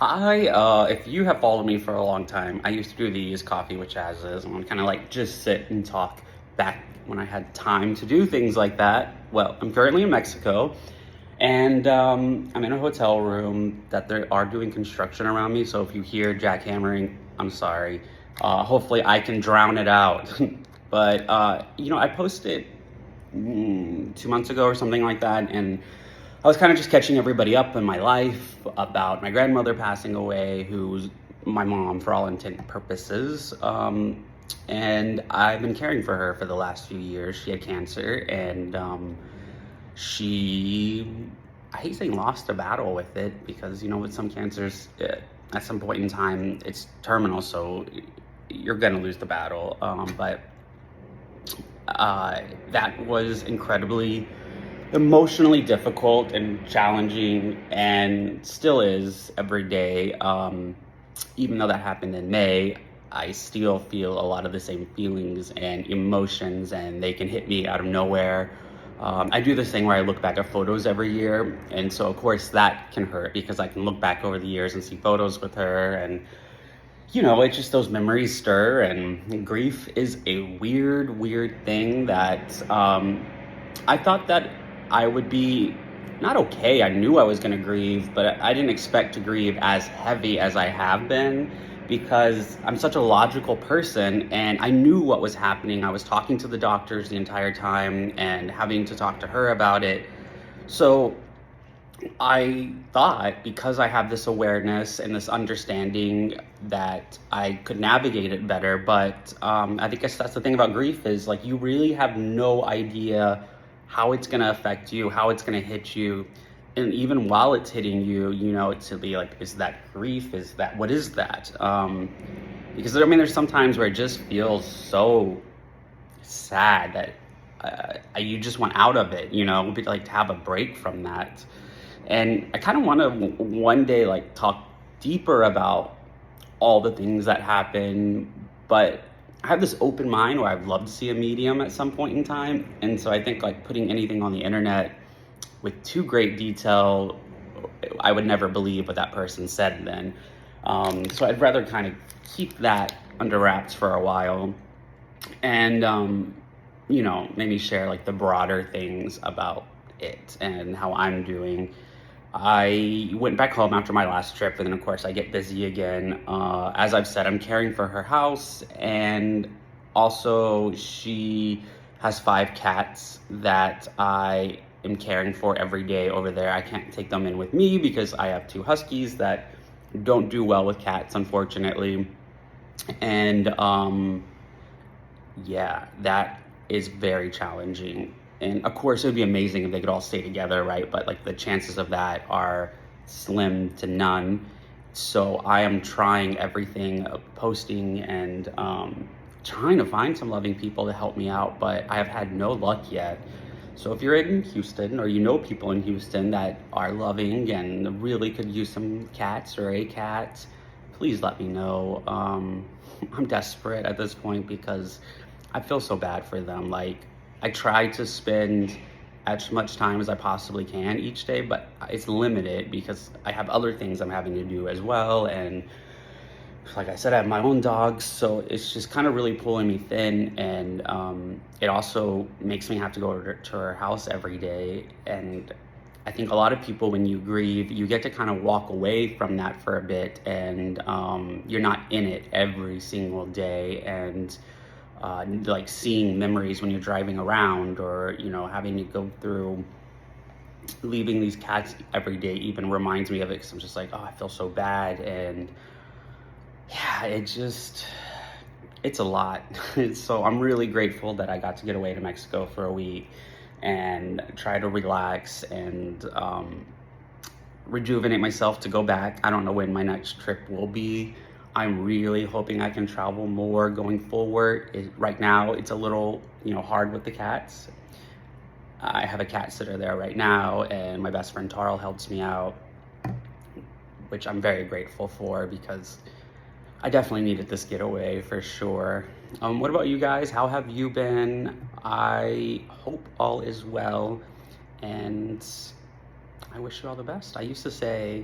If you have followed me for a long time, I used to do these coffee with Chaz's and kind of like just sit and talk back when I had time to do things like that. Well, I'm currently in Mexico and I'm in a hotel room that they are doing construction around me. So if you hear jackhammering, I'm sorry. Hopefully I can drown it out. But, I posted 2 months ago or something like that, and I was kind of just catching everybody up in my life about my grandmother passing away, who's my mom for all intent and purposes. And I've been caring for her for the last few years. She had cancer, and she, I hate saying lost a battle with it because, with some cancers, at some point in time, it's terminal, so you're going to lose the battle. But that was incredibly emotionally difficult and challenging, and still is every day. Even though that happened in May, I still feel a lot of the same feelings and emotions, and they can hit me out of nowhere. I do this thing where I look back at photos every year, and so of course that can hurt because I can look back over the years and see photos with her, and it's just those memories stir, and grief is a weird thing that I thought that I would be not okay. I knew I was going to grieve, but I didn't expect to grieve as heavy as I have been because I'm such a logical person and I knew what was happening. I was talking to the doctors the entire time and having to talk to her about it. So I thought because I have this awareness and this understanding that I could navigate it better. But I think that's the thing about grief is like you really have no idea how it's going to affect you, how it's going to hit you. And even while it's hitting you, it's to be like, is that grief? What is that? Because there's some times where it just feels so sad that you just want out of it, be like to have a break from that. And I kind of want to one day like talk deeper about all the things that happen, but I have this open mind where I'd love to see a medium at some point in time. And so I think like putting anything on the internet with too great detail, I would never believe what that person said then. So I'd rather kind of keep that under wraps for a while and, maybe share like the broader things about it and how I'm doing. I went back home after my last trip, and then of course I get busy again. As I've said, I'm caring for her house, and also she has 5 cats that I am caring for every day over there. I can't take them in with me because I have 2 huskies that don't do well with cats, unfortunately. And that is very challenging. And of course, it would be amazing if they could all stay together, right? But like the chances of that are slim to none. So I am trying everything, posting and trying to find some loving people to help me out, but I have had no luck yet. So if you're in Houston or people in Houston that are loving and really could use some cats or a cat, please let me know. I'm desperate at this point because I feel so bad for them. Like, I try to spend as much time as I possibly can each day, but it's limited because I have other things I'm having to do as well. And like I said, I have my own dogs, so it's just kind of really pulling me thin. And it also makes me have to go to her house every day. And I think a lot of people, when you grieve, you get to kind of walk away from that for a bit, and you're not in it every single day. And like seeing memories when you're driving around or having to go through leaving these cats every day even reminds me of it, because I'm just like, oh, I feel so bad. And yeah, it's a lot. So I'm really grateful that I got to get away to Mexico for a week and try to relax and rejuvenate myself to go back. I don't know when my next trip will be. I'm really hoping I can travel more going forward. Right now, it's a little, hard with the cats. I have a cat sitter there right now, and my best friend Tarl helps me out, which I'm very grateful for because I definitely needed this getaway for sure. What about you guys? How have you been? I hope all is well, and I wish you all the best. I used to say,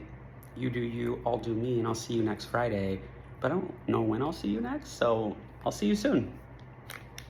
You do you, I'll do me, and I'll see you next Friday. But I don't know when I'll see you next, so I'll see you soon.